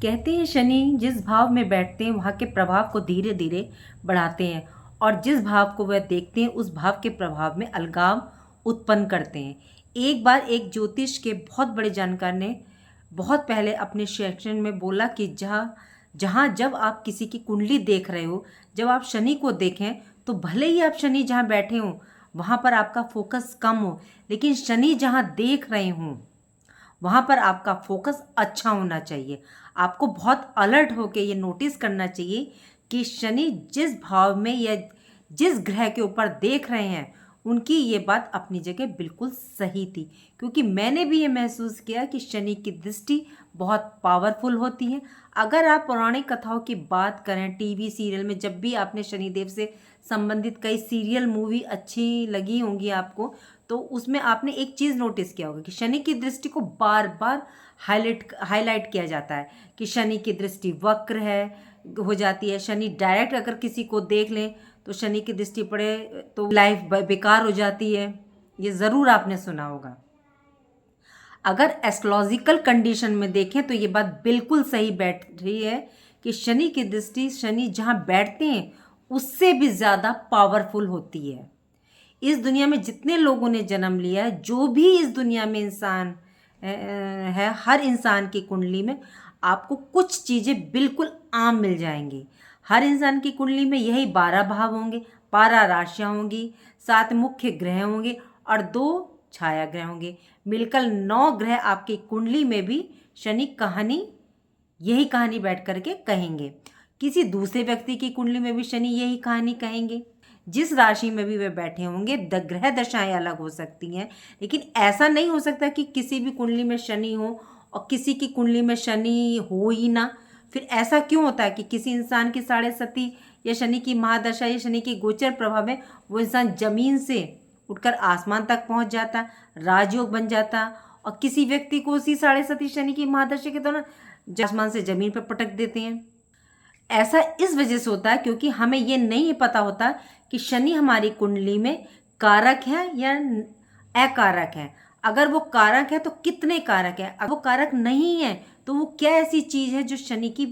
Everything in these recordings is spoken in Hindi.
कहते हैं शनि जिस भाव में बैठते हैं वहाँ के प्रभाव को धीरे धीरे बढ़ाते हैं और जिस भाव को वह देखते हैं उस भाव के प्रभाव में अलगाव उत्पन्न करते हैं। एक बार एक ज्योतिष के बहुत बड़े जानकार ने बहुत पहले अपने सेक्शन में बोला कि जहाँ जहाँ जब आप किसी की कुंडली देख रहे हो, जब आप शनि को देखें तो भले ही आप शनि जहाँ बैठे हों वहाँ पर आपका फोकस कम हो, लेकिन शनि जहाँ देख रहे हों वहाँ पर आपका फोकस अच्छा होना चाहिए। आपको बहुत अलर्ट होकर ये नोटिस करना चाहिए कि शनि जिस भाव में या जिस ग्रह के ऊपर देख रहे हैं उनकी ये बात अपनी जगह बिल्कुल सही थी, क्योंकि मैंने भी ये महसूस किया कि शनि की दृष्टि बहुत पावरफुल होती है। अगर आप पौराणिक कथाओं की बात करें, टीवी सीरियल में जब भी आपने शनिदेव से संबंधित कई सीरियल मूवी अच्छी लगी होंगी आपको, तो उसमें आपने एक चीज़ नोटिस किया होगा कि शनि की दृष्टि को बार बार हाईलाइट किया जाता है कि शनि की दृष्टि वक्र है हो जाती है। शनि डायरेक्ट अगर किसी को देख लें तो शनि की दृष्टि पड़े तो लाइफ बेकार हो जाती है। ये ज़रूर आपने सुना होगा। अगर एस्ट्रोलॉजिकल कंडीशन में देखें तो ये बात बिल्कुल सही बैठ रही है कि शनि की दृष्टि शनि जहाँ बैठते हैं उससे भी ज़्यादा पावरफुल होती है। इस दुनिया में जितने लोगों ने जन्म लिया है, जो भी इस दुनिया में इंसान है, हर इंसान की कुंडली में आपको कुछ चीज़ें बिल्कुल आम मिल जाएंगी। हर इंसान की कुंडली में यही 12 भाव होंगे, 12 राशियाँ होंगी, 7 मुख्य ग्रह होंगे और 2 छाया ग्रह होंगे। मिलकर 9 ग्रह आपकी कुंडली में भी शनि यही कहानी बैठ करके कहेंगे। किसी दूसरे व्यक्ति की कुंडली में भी शनि यही कहानी कहेंगे। जिस राशि में भी वे बैठे होंगे ग्रह दशाएं अलग हो सकती हैं, लेकिन ऐसा नहीं हो सकता कि किसी भी कुंडली में शनि हो और किसी की कुंडली में शनि हो ही ना। फिर ऐसा क्यों होता है कि किसी इंसान की 7.5 या शनि की महादशा या शनि की गोचर प्रभाव में वो इंसान जमीन से उठकर आसमान तक पहुंच जाता, राजयोग बन जाता, और किसी व्यक्ति को उसी 7.5 शनि की महादशा के दौरान आसमान से जमीन पर पटक देते हैं। ऐसा इस वजह से होता है क्योंकि हमें ये नहीं पता होता कि शनि हमारी कुंडली में कारक है या अकारक है। अगर वो कारक है तो कितने कारक है, अगर वो कारक नहीं है तो वो क्या ऐसी चीज़ है जो शनि की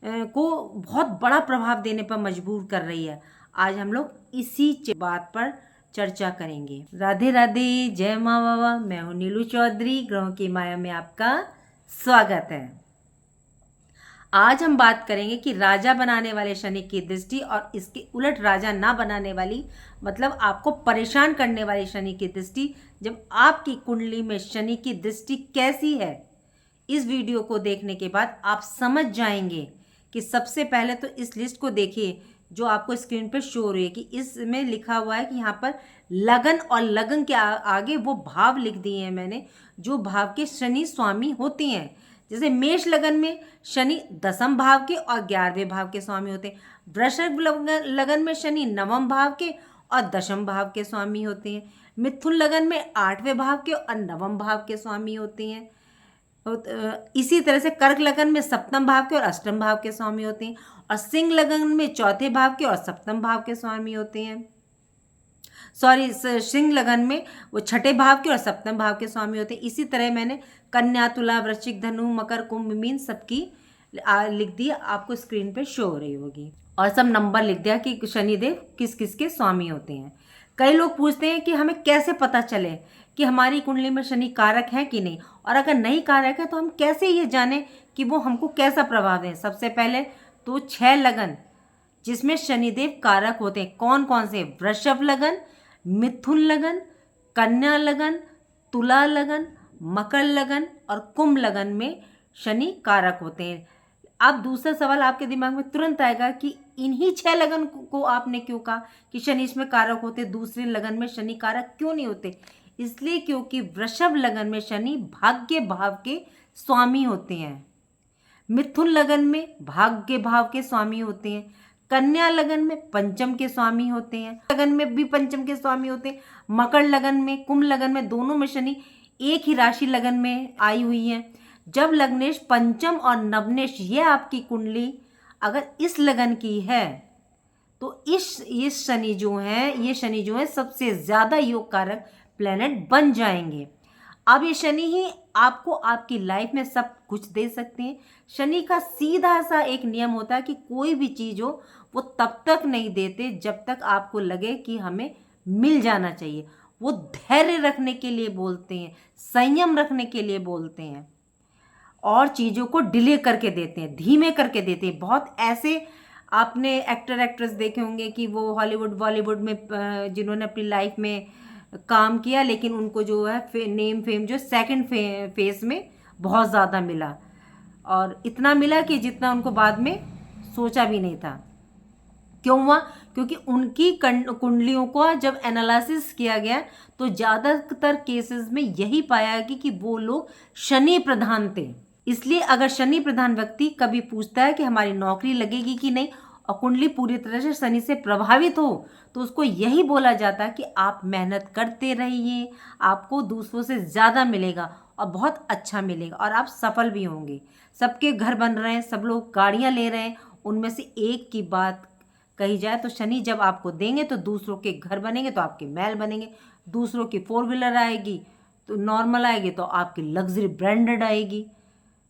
को बहुत बड़ा प्रभाव देने पर मजबूर कर रही है। आज हम लोग इसी बात पर चर्चा करेंगे। राधे राधे, जय माँ बाबा। मैं हूँ नीलू चौधरी, ग्रहों की माया में आपका स्वागत है। आज हम बात करेंगे कि राजा बनाने वाले शनि की दृष्टि और इसके उलट राजा ना बनाने वाली, मतलब आपको परेशान करने वाली शनि की दृष्टि, जब आपकी कुंडली में शनि की दृष्टि कैसी है। इस वीडियो को देखने के बाद आप समझ जाएंगे कि सबसे पहले तो इस लिस्ट को देखिए जो आपको स्क्रीन पर शो हो रही है कि इसमें लिखा हुआ है कि यहाँ पर लगन, और लगन के आगे वो भाव लिख दिए हैं मैंने जो भाव के शनि स्वामी होते हैं। जैसे मेष लगन में शनि 10वें भाव के और 11वें भाव के स्वामी होते हैं। वृषभ लगन में शनि 9वें भाव के और 10वें भाव के स्वामी होते हैं। मिथुन लगन में 8वें भाव के और 9वें भाव के स्वामी होते हैं। इसी तरह से कर्क लगन में 7वें भाव के और 8वें भाव के स्वामी होते हैं। और सिंह लगन में 4थे भाव के और 7वें भाव के स्वामी होते हैं। सिंह लगन में वो 6ठे भाव के और 7वें भाव के स्वामी होते हैं। इसी तरह मैंने कन्या, तुला, वृश्चिक, धनु, मकर, कुंभ, मीन सबकी लिख दी, आपको स्क्रीन पे शो हो रही होगी, और सब नंबर लिख दिया कि शनिदेव किस किस के स्वामी होते हैं। कई लोग पूछते हैं कि हमें कैसे पता चले कि हमारी कुंडली में शनि कारक है कि नहीं, और अगर नहीं कारक है तो हम कैसे ये जाने कि वो हमको कैसा प्रभाव दें। सबसे पहले तो 6 लगन जिसमें शनिदेव कारक होते हैं कौन कौन से? वृषभ लगन, मिथुन लगन, कन्या लगन, तुला लगन, मकर लगन और कुंभ लगन में शनि कारक होते हैं। अब दूसरा सवाल आपके दिमाग में तुरंत आएगा कि इन्हीं 6 लगन को आपने क्यों कहा कि शनि इसमें कारक होते, दूसरे लगन में शनि कारक क्यों नहीं होते? इसलिए क्योंकि वृषभ लगन में शनि भाग्य भाव के स्वामी होते हैं, मिथुन लगन में भाग्य भाव के स्वामी होते हैं, कन्या लगन में पंचम के स्वामी होते हैं, लगन में भी पंचम के स्वामी होते हैं, मकर लगन में, कुंभ लगन में, दोनों में शनि एक ही राशि लगन में आई हुई है। जब लग्नेश, पंचम और नवनेश ये आपकी कुंडली अगर इस लगन की है तो इस शनि जो है, ये शनि जो है सबसे ज़्यादा योग कारक प्लेनेट बन जाएंगे। अब ये शनि ही आपको आपकी लाइफ में सब कुछ दे सकते हैं। शनि का सीधा सा एक नियम होता है कि कोई भी चीज़ हो वो तब तक नहीं देते जब तक आपको लगे कि हमें मिल जाना चाहिए। वो धैर्य रखने के लिए बोलते हैं, संयम रखने के लिए बोलते हैं, और चीज़ों को डिले करके देते हैं, धीमे करके देते हैं। बहुत ऐसे आपने एक्टर एक्ट्रेस देखे होंगे कि वो हॉलीवुड बॉलीवुड में जिन्होंने अपनी लाइफ में काम किया, लेकिन उनको जो है नेम फेम जो सेकंड फेस में बहुत ज़्यादा मिला, और इतना मिला कि जितना उनको बाद में सोचा भी नहीं था। क्यों हुआ? क्योंकि उनकी कुंडलियों को जब एनालिसिस किया गया तो ज़्यादातर केसेस में यही पाया गया कि वो लोग शनि प्रधान थे। इसलिए अगर शनि प्रधान व्यक्ति कभी पूछता है कि हमारी नौकरी लगेगी कि नहीं, और कुंडली पूरी तरह से शनि से प्रभावित हो, तो उसको यही बोला जाता है कि आप मेहनत करते रहिए, आपको दूसरों से ज़्यादा मिलेगा और बहुत अच्छा मिलेगा, और आप सफल भी होंगे। सबके घर बन रहे हैं, सब लोग गाड़ियाँ ले रहे हैं, उनमें से एक की बात कही जाए तो शनि जब आपको देंगे तो दूसरों के घर बनेंगे तो आपके महल बनेंगे, दूसरों की 4 व्हीलर आएगी तो नॉर्मल आएगी, तो आपकी लग्जरी ब्रांडेड आएगी।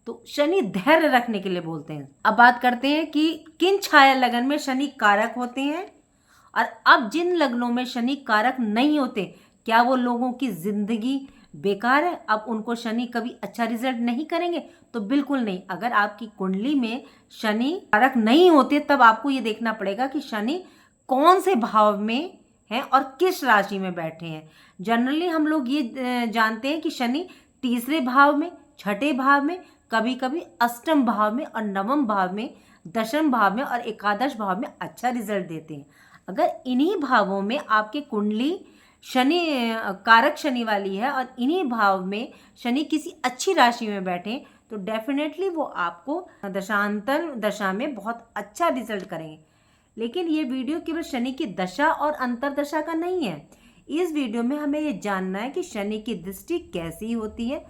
तो शनि धैर्य रखने के लिए बोलते हैं। अब बात करते हैं कि किन छाया लगन में शनि कारक होते हैं, और अब जिन लग्नों में शनि कारक नहीं होते, क्या वो लोगों की जिंदगी बेकार है? अब उनको शनि कभी अच्छा रिजल्ट नहीं करेंगे? तो बिल्कुल नहीं। अगर आपकी कुंडली में शनि कारक नहीं होते तब आपको ये देखना पड़ेगा कि शनि कौन से भाव में हैं और किस राशि में बैठे हैं। जनरली हम लोग ये जानते हैं कि शनि तीसरे भाव में, छठे भाव में, कभी कभी अष्टम भाव में और नवम भाव में, दशम भाव में और एकादश भाव में अच्छा रिजल्ट देते हैं। अगर इन्हीं भावों में आपकी कुंडली शनि कारक शनि वाली है और इन्हीं भाव में शनि किसी अच्छी राशि में बैठे तो डेफिनेटली वो आपको दशांतर दशा में बहुत अच्छा रिजल्ट करेंगे। लेकिन ये वीडियो केवल शनि की दशा और अंतर दशा का नहीं है। इस वीडियो में हमें ये जानना है कि शनि की दृष्टि कैसी होती है।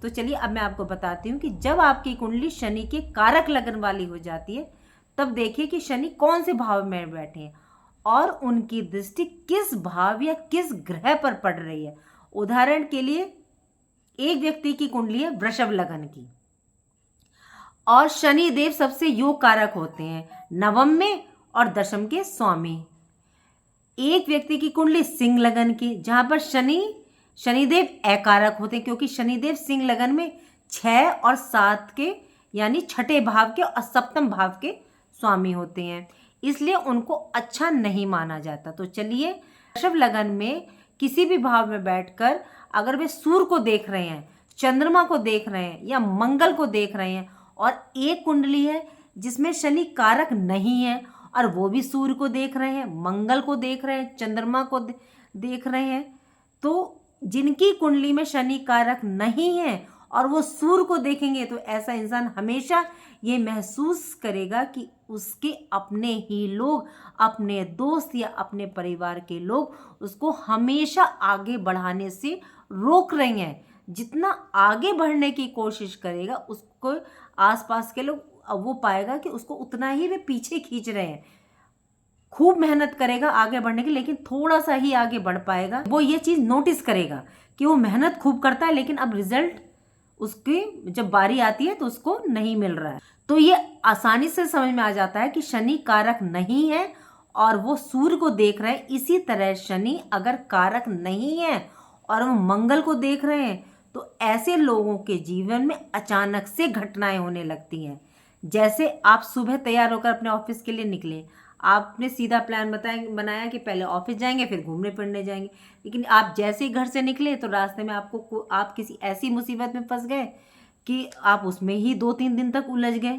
तो चलिए अब मैं आपको बताती हूँ कि जब आपकी कुंडली शनि के कारक लगन वाली हो जाती है तब देखिए कि शनि कौन से भाव में बैठे हैं और उनकी दृष्टि किस भाव या किस ग्रह पर पड़ रही है। उदाहरण के लिए एक व्यक्ति की कुंडली है वृषभ लगन की, और शनि देव सबसे योग कारक होते हैं, नवम में और दशम के स्वामी। एक व्यक्ति की कुंडली सिंह लगन की, जहां पर शनिदेव अकारक होते हैं, क्योंकि शनिदेव सिंह लगन में 6 और 7 के यानी छठे भाव के और सप्तम भाव के स्वामी होते हैं, इसलिए उनको अच्छा नहीं माना जाता। तो चलिए, वृषभ लगन में किसी भी भाव में बैठकर अगर वे सूर्य को देख रहे हैं, चंद्रमा को देख रहे हैं या मंगल को देख रहे हैं, और एक कुंडली है जिसमें शनि कारक नहीं है और वो भी सूर्य को देख रहे हैं, मंगल को देख रहे हैं, चंद्रमा को देख रहे हैं, तो जिनकी कुंडली में शनि कारक नहीं है और वो सूर्य को देखेंगे तो ऐसा इंसान हमेशा ये महसूस करेगा कि उसके अपने ही लोग, अपने दोस्त या अपने परिवार के लोग उसको हमेशा आगे बढ़ाने से रोक रहे हैं। जितना आगे बढ़ने की कोशिश करेगा उसको आसपास के लोग, वो पाएगा कि उसको उतना ही वे पीछे खींच रहे हैं। खूब मेहनत करेगा आगे बढ़ने की, लेकिन थोड़ा सा ही आगे बढ़ पाएगा। वो ये चीज़ नोटिस करेगा कि वो मेहनत खूब करता है लेकिन अब रिजल्ट उसकी जब बारी आती है तो उसको नहीं मिल रहा है। तो ये आसानी से समझ में आ जाता है कि शनि कारक नहीं है और वो सूर्य को देख रहे हैं। इसी तरह शनि अगर कारक नहीं है और वो मंगल को देख रहे हैं तो ऐसे लोगों के जीवन में अचानक से घटनाएं होने लगती हैं। जैसे आप सुबह तैयार होकर अपने ऑफिस के लिए निकले, आपने सीधा प्लान बनाया कि पहले ऑफिस जाएंगे फिर घूमने फिरने जाएंगे, लेकिन आप जैसे ही घर से निकले तो रास्ते में आप किसी ऐसी मुसीबत में फंस गए कि आप उसमें ही 2-3 दिन तक उलझ गए,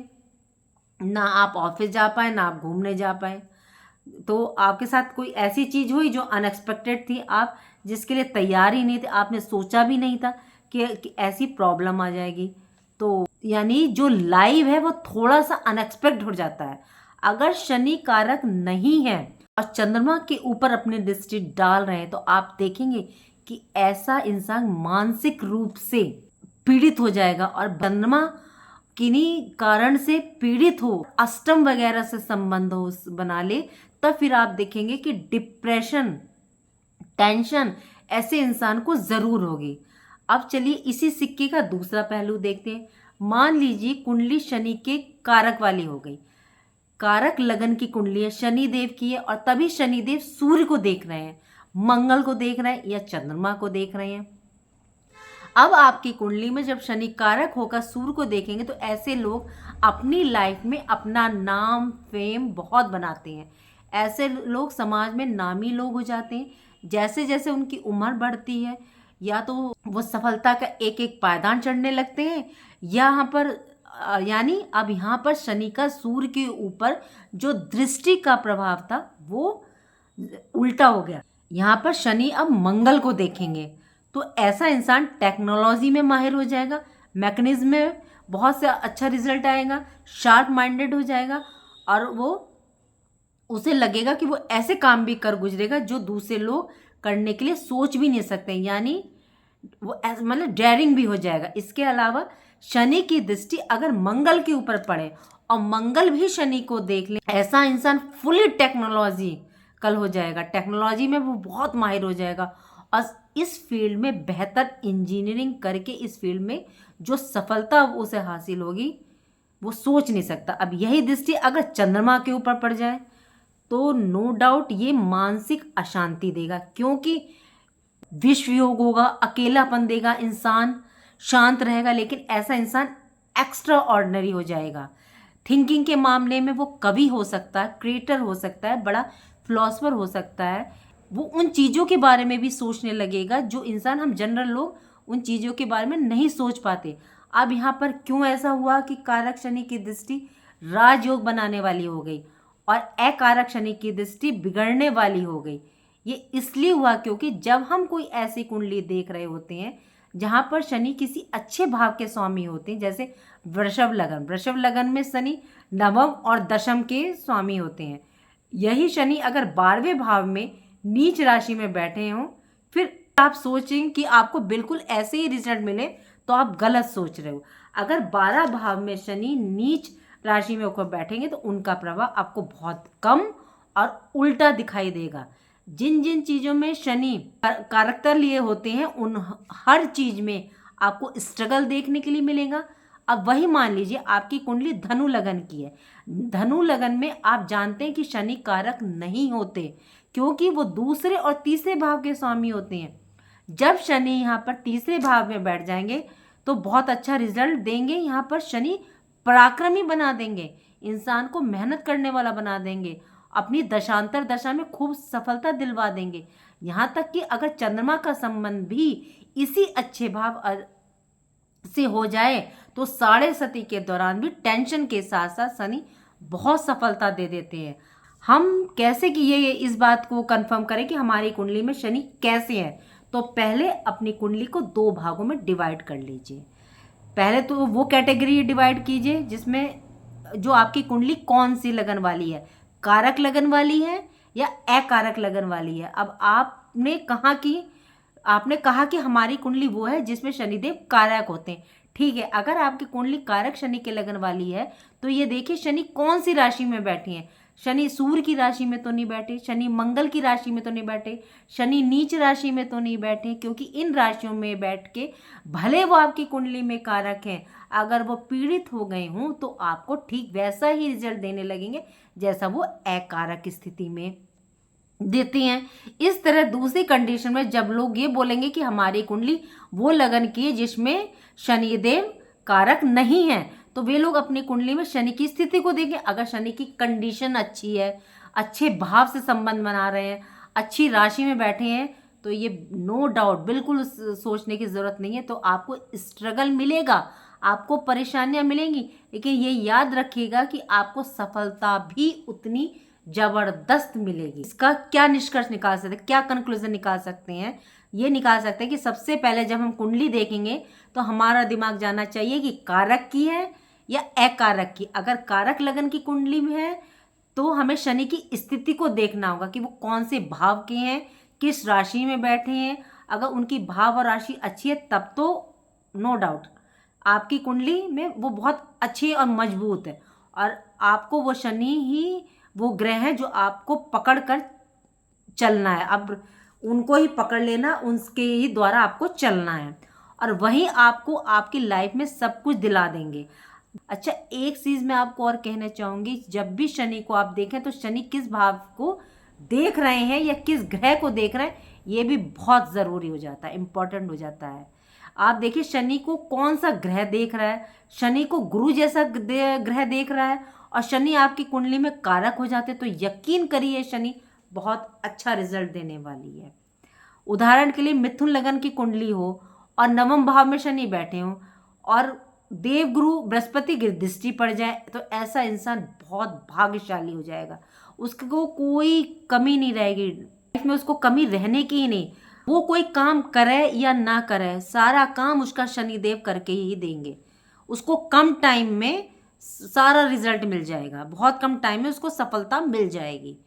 ना आप ऑफिस जा पाए ना आप घूमने जा पाए। तो आपके साथ कोई ऐसी चीज़ हुई जो अनएक्सपेक्टेड थी, आप जिसके लिए तैयार ही नहीं थे, आपने सोचा भी नहीं था कि ऐसी प्रॉब्लम आ जाएगी। तो यानी जो लाइव है वो थोड़ा सा अनएक्सपेक्ट हो जाता है। अगर शनि कारक नहीं है और चंद्रमा के ऊपर अपने दृष्टि डाल रहे हैं तो आप देखेंगे कि ऐसा इंसान मानसिक रूप से पीड़ित हो जाएगा, और चंद्रमा किन्हीं कारण से पीड़ित हो, अष्टम वगैरह से संबंध हो बना ले, तब फिर आप देखेंगे कि डिप्रेशन, टेंशन ऐसे इंसान को ज़रूर होगी। अब चलिए इसी सिक्के का दूसरा पहलू देखते हैं। मान लीजिए कुंडली शनि के कारक वाली हो गई, कारक लगन की कुंडली है, शनिदेव की है, और तभी शनिदेव सूर्य को देख रहे हैं, मंगल को देख रहे हैं या चंद्रमा को देख रहे हैं। अब आपकी कुंडली में जब शनि कारक होकर सूर्य को देखेंगे तो ऐसे लोग अपनी लाइफ में अपना नाम फेम बहुत बनाते हैं। ऐसे लोग समाज में नामी लोग हो जाते हैं। जैसे जैसे उनकी उम्र बढ़ती है या तो वो सफलता का एक एक पायदान चढ़ने लगते हैं, यहाँ पर यानी अब यहाँ पर शनि का सूर्य के ऊपर जो दृष्टि का प्रभाव था वो उल्टा हो गया। यहाँ पर शनि अब मंगल को देखेंगे तो ऐसा इंसान टेक्नोलॉजी में माहिर हो जाएगा, मैकेनिज्म में बहुत से अच्छा रिजल्ट आएगा, शार्प माइंडेड हो जाएगा, और वो उसे लगेगा कि वो ऐसे काम भी कर गुजरेगा जो दूसरे लोग करने के लिए सोच भी नहीं सकते, यानी वो मतलब डेयरिंग भी हो जाएगा। इसके अलावा शनि की दृष्टि अगर मंगल के ऊपर पड़े और मंगल भी शनि को देख ले, ऐसा इंसान फुली टेक्नोलॉजिकल हो जाएगा, टेक्नोलॉजी में वो बहुत माहिर हो जाएगा और इस फील्ड में बेहतर इंजीनियरिंग करके इस फील्ड में जो सफलता उसे हासिल होगी वो सोच नहीं सकता। अब यही दृष्टि अगर चंद्रमा के ऊपर पड़ जाए तो नो डाउट ये मानसिक अशांति देगा, क्योंकि विश्व योग होगा, अकेलापन देगा, इंसान शांत रहेगा, लेकिन ऐसा इंसान एक्स्ट्रा ऑर्डिनरी हो जाएगा। थिंकिंग के मामले में वो कवि हो सकता है, क्रिएटर हो सकता है, बड़ा फिलोसफर हो सकता है, वो उन चीज़ों के बारे में भी सोचने लगेगा जो इंसान हम जनरल लोग उन चीज़ों के बारे में नहीं सोच पाते। अब यहाँ पर क्यों ऐसा हुआ कि कारक शनि की दृष्टि राजयोग बनाने वाली हो गई और अकारक शनि की दृष्टि बिगड़ने वाली हो गई? ये इसलिए हुआ क्योंकि जब हम कोई ऐसी कुंडली देख रहे होते हैं जहाँ पर शनि किसी अच्छे भाव के स्वामी होते हैं, जैसे वृषभ लगन, वृषभ लगन में शनि नवम और दशम के स्वामी होते हैं। यही शनि अगर 12वें भाव में नीच राशि में बैठे हों, फिर आप सोचें कि आपको बिल्कुल ऐसे ही रिजल्ट मिले तो आप गलत सोच रहे हो। अगर 12 भाव में शनि नीच राशि में होकर बैठेंगे तो उनका प्रभाव आपको बहुत कम और उल्टा दिखाई देगा। जिन जिन चीज़ों में शनि कारकता लिए होते हैं उन हर चीज़ में आपको स्ट्रगल देखने के लिए मिलेगा। अब वही मान लीजिए आपकी कुंडली धनु लगन की है, धनु लगन में आप जानते हैं कि शनि कारक नहीं होते क्योंकि वो दूसरे और तीसरे भाव के स्वामी होते हैं। जब शनि यहाँ पर तीसरे भाव में बैठ जाएंगे तो बहुत अच्छा रिजल्ट देंगे। यहाँ पर शनि पराक्रमी बना देंगे, इंसान को मेहनत करने वाला बना देंगे, अपनी दशांतर दशा में खूब सफलता दिलवा देंगे। यहाँ तक कि अगर चंद्रमा का संबंध भी इसी अच्छे भाव से हो जाए तो साढ़े सती के दौरान भी टेंशन के साथ साथ शनि बहुत सफलता दे देते हैं। हम कैसे कि ये इस बात को कंफर्म करें कि हमारी कुंडली में शनि कैसे है, तो पहले अपनी कुंडली को 2 भागों में डिवाइड कर लीजिए। पहले तो वो कैटेगरी डिवाइड कीजिए जिसमें जो आपकी कुंडली कौन सी लगन वाली है, कारक लगन वाली है या अकारक लगन वाली है। अब आपने कहा कि हमारी कुंडली वो है जिसमें शनिदेव कारक होते हैं। ठीक है, अगर आपकी कुंडली कारक शनि के लगन वाली है तो ये देखिए शनि कौन सी राशि में बैठे हैं। शनि सूर्य की राशि में तो नहीं बैठे, शनि मंगल की राशि में तो नहीं बैठे, शनि नीच राशि में तो नहीं बैठे, क्योंकि इन राशियों में बैठ के भले वो आपकी कुंडली में कारक हैं, अगर वो पीड़ित हो गए हों तो आपको ठीक वैसा ही रिजल्ट देने लगेंगे जैसा वो अकारक स्थिति में देते हैं। इस तरह दूसरी कंडीशन में जब लोग ये बोलेंगे कि हमारी कुंडली वो लगन की है जिसमें शनिदेव कारक नहीं है, तो वे लोग अपनी कुंडली में शनि की स्थिति को देखें। अगर शनि की कंडीशन अच्छी है, अच्छे भाव से संबंध बना रहे हैं, अच्छी राशि में बैठे हैं, तो ये नो डाउट बिल्कुल सोचने की ज़रूरत नहीं है। तो आपको स्ट्रगल मिलेगा, आपको परेशानियां मिलेंगी, लेकिन ये याद रखिएगा कि आपको सफलता भी उतनी ज़बरदस्त मिलेगी। इसका क्या निष्कर्ष निकाल सकते हैं, क्या कंक्लूजन निकाल सकते हैं? ये निकाल सकते हैं कि सबसे पहले जब हम कुंडली देखेंगे तो हमारा दिमाग जाना चाहिए कि कारक की है या अकारक की। अगर कारक लगन की कुंडली में है तो हमें शनि की स्थिति को देखना होगा कि वो कौन से भाव के हैं, किस राशि में बैठे हैं। अगर उनकी भाव और राशि अच्छी है तब तो नो डाउट आपकी कुंडली में वो बहुत अच्छी और मजबूत है, और आपको वो शनि ही वो ग्रह है जो आपको पकड़ कर चलना है। अब उनको ही पकड़ लेना, उनके ही द्वारा आपको चलना है। और वहीं आपको आपकी लाइफ में सब कुछ दिला देंगे। अच्छा, एक चीज़ मैं आपको और कहना चाहूँगी, जब भी शनि को आप देखें तो शनि किस भाव को देख रहे हैं या किस ग्रह को देख रहे हैं, ये भी बहुत ज़रूरी हो जाता है, इम्पॉर्टेंट हो जाता है। आप देखिए शनि को कौन सा ग्रह देख रहा है, शनि को गुरु जैसा ग्रह देख रहा है और शनि आपकी कुंडली में कारक हो जाते तो यकीन करिए शनि बहुत अच्छा रिजल्ट देने वाली है। उदाहरण के लिए मिथुन लगन की कुंडली हो और नवम भाव में शनि बैठे हो और देवगुरु बृहस्पति की दृष्टि पड़ जाए तो ऐसा इंसान बहुत भाग्यशाली हो जाएगा। उसको कोई कमी नहीं रहेगी लाइफ में, उसको कमी रहने की ही नहीं। वो कोई काम करे या ना करे, सारा काम उसका शनिदेव करके ही देंगे। उसको कम टाइम में सारा रिजल्ट मिल जाएगा, बहुत कम टाइम में उसको सफलता मिल जाएगी।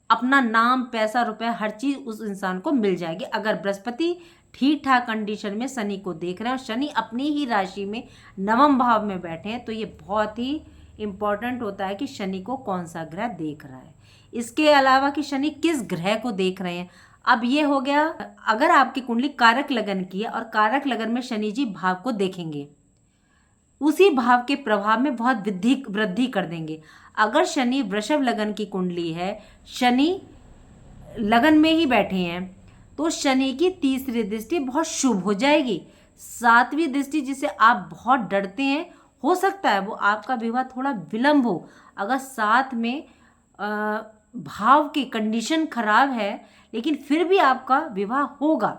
अपना नाम, पैसा, रुपया, हर चीज़ उस इंसान को मिल जाएगी अगर बृहस्पति ठीक ठाक कंडीशन में शनि को देख रहे हैं और शनि अपनी ही राशि में नवम भाव में बैठे हैं। तो ये बहुत ही इम्पॉर्टेंट होता है कि शनि को कौन सा ग्रह देख रहा है। इसके अलावा कि शनि किस ग्रह को देख रहे हैं, अब ये हो गया अगर आपकी कुंडली कारक लगन की है और कारक लगन में शनि जी भाव को देखेंगे, उसी भाव के प्रभाव में बहुत वृद्धि कर देंगे। अगर शनि वृषभ लगन की कुंडली है, शनि लगन में ही बैठे हैं, तो शनि की तीसरी दृष्टि बहुत शुभ हो जाएगी। सातवीं दृष्टि जिसे आप बहुत डरते हैं, हो सकता है वो आपका विवाह थोड़ा विलंब हो। अगर साथ में भाव की कंडीशन खराब है लेकिन फिर भी आपका विवाह होगा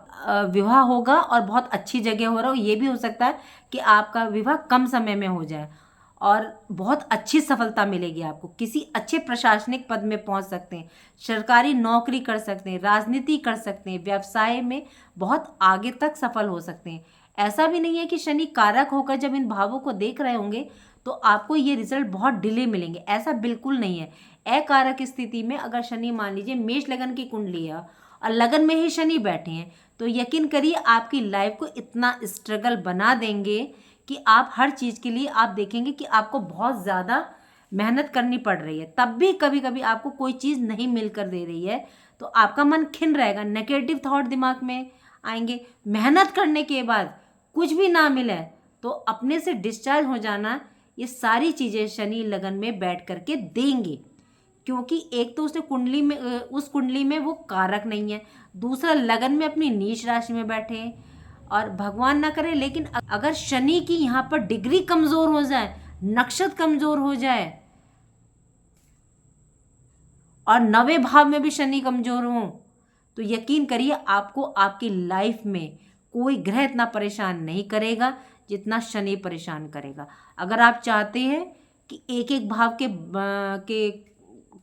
और बहुत अच्छी जगह हो रहा हो। ये भी हो सकता है कि आपका विवाह कम समय में हो जाए और बहुत अच्छी सफलता मिलेगी आपको। किसी अच्छे प्रशासनिक पद में पहुंच सकते हैं, सरकारी नौकरी कर सकते हैं, राजनीति कर सकते हैं, व्यवसाय में बहुत आगे तक सफल हो सकते हैं। ऐसा भी नहीं है कि शनि कारक होकर जब इन भावों को देख रहे होंगे तो आपको ये रिजल्ट बहुत डिले मिलेंगे, ऐसा बिल्कुल नहीं है। अकारक स्थिति में अगर शनि मान लीजिए मेष लगन की कुंडली है और लगन में ही शनि बैठे हैं तो यकीन करिए आपकी लाइफ को इतना स्ट्रगल बना देंगे कि आप हर चीज़ के लिए आप देखेंगे कि आपको बहुत ज़्यादा मेहनत करनी पड़ रही है, तब भी कभी कभी आपको कोई चीज़ नहीं मिलकर दे रही है तो आपका मन खिन रहेगा, नेगेटिव थॉट दिमाग में आएंगे। मेहनत करने के बाद कुछ भी ना मिले तो अपने से डिस्चार्ज हो जाना, ये सारी चीज़ें शनि लगन में बैठ करके देंगे। क्योंकि एक तो उसने कुंडली में उस कुंडली में वो कारक नहीं है, दूसरा लगन में अपनी नीच राशि में बैठे हैं और भगवान ना करे लेकिन अगर शनि की यहाँ पर डिग्री कमज़ोर हो जाए, नक्षत्र कमज़ोर हो जाए और नवे भाव में भी शनि कमज़ोर हो तो यकीन करिए आपको आपकी लाइफ में कोई ग्रह इतना परेशान नहीं करेगा जितना शनि परेशान करेगा। अगर आप चाहते हैं कि एक एक भाव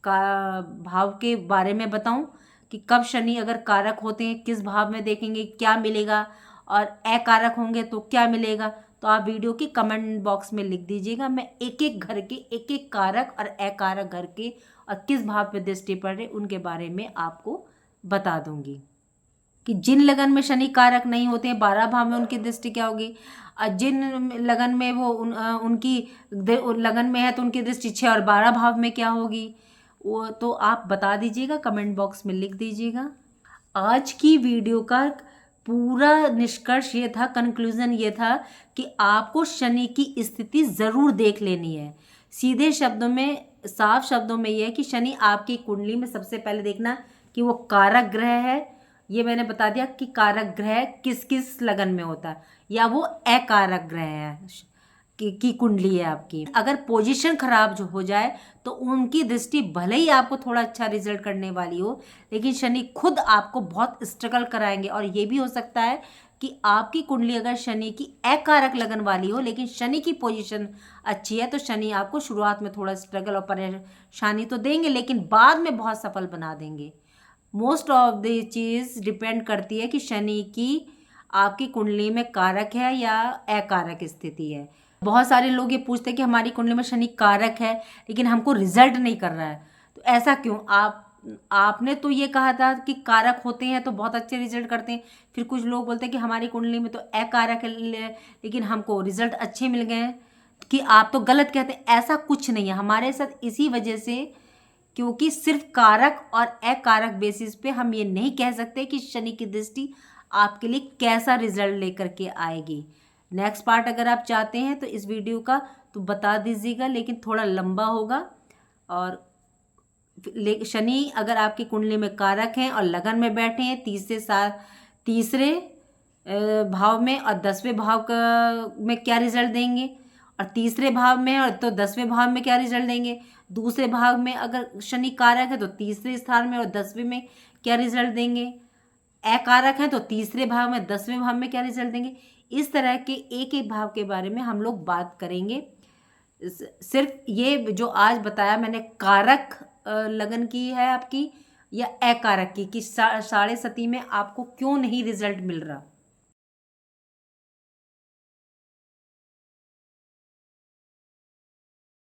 भाव के बारे में बताऊं कि कब शनि अगर कारक होते हैं किस भाव में देखेंगे क्या मिलेगा और अकारक होंगे तो क्या मिलेगा, तो आप वीडियो के कमेंट बॉक्स में लिख दीजिएगा। मैं एक एक घर के एक एक कारक और अकारक घर के और किस भाव पे दृष्टि पड़ रहे उनके बारे में आपको बता दूंगी कि जिन लगन में शनि कारक नहीं होते हैं 12 भाव में उनकी दृष्टि क्या होगी, जिन लगन में वो उनकी लगन में है तो उनकी दृष्टि 6 और 12 भाव में क्या होगी, वो तो आप बता दीजिएगा, कमेंट बॉक्स में लिख दीजिएगा। आज की वीडियो का पूरा निष्कर्ष ये था, कंक्लूजन ये था कि आपको शनि की स्थिति ज़रूर देख लेनी है। सीधे शब्दों में, साफ शब्दों में ये है कि शनि आपकी कुंडली में सबसे पहले देखना कि वो कारक ग्रह है। ये मैंने बता दिया कि कारक ग्रह किस किस लगन में होता है, या वो अकारक ग्रह है की कुंडली है आपकी। अगर पोजीशन खराब जो हो जाए तो उनकी दृष्टि भले ही आपको थोड़ा अच्छा रिजल्ट करने वाली हो लेकिन शनि खुद आपको बहुत स्ट्रगल कराएंगे। और ये भी हो सकता है कि आपकी कुंडली अगर शनि की अकारक लगन वाली हो लेकिन शनि की पोजीशन अच्छी है तो शनि आपको शुरुआत में थोड़ा स्ट्रगल और परेशानी तो देंगे लेकिन बाद में बहुत सफल बना देंगे। Most of the cheese depend करती है कि शनि की आपकी कुंडली में कारक है या अकारक स्थिति है। बहुत सारे लोग ये पूछते हैं कि हमारी कुंडली में शनि कारक है लेकिन हमको रिजल्ट नहीं कर रहा है, तो ऐसा क्यों? आपने तो ये कहा था कि कारक होते हैं तो बहुत अच्छे रिजल्ट करते हैं, फिर कुछ लोग बोलते हैं कि हमारी कुंडली में तो अकारक है लेकिन हमको रिजल्ट अच्छे मिल गए हैं, कि आप तो गलत कहते हैं। ऐसा कुछ नहीं है हमारे साथ, इसी वजह से क्योंकि सिर्फ कारक और अकारक बेसिस पे हम ये नहीं कह सकते कि शनि की दृष्टि आपके लिए कैसा रिजल्ट लेकर के आएगी। नेक्स्ट पार्ट अगर आप चाहते हैं तो इस वीडियो का तो बता दीजिएगा, लेकिन थोड़ा लंबा होगा। और शनि अगर आपकी कुंडली में कारक हैं और लगन में बैठे हैं तीसरे भाव में और 10वें भाव का में क्या रिजल्ट देंगे, और तीसरे भाव में और तो 10वें भाव में क्या रिजल्ट देंगे। दूसरे भाव में अगर शनि कारक है तो तीसरे स्थान में और 10वें में क्या रिजल्ट देंगे। अकारक है तो तीसरे भाव में 10वें भाव में क्या रिजल्ट देंगे। इस तरह के एक एक भाव के बारे में हम लोग बात करेंगे। सिर्फ ये जो आज बताया मैंने कारक लगन की है आपकी या अकारक की, कि 7.5 में आपको क्यों नहीं रिजल्ट मिल रहा।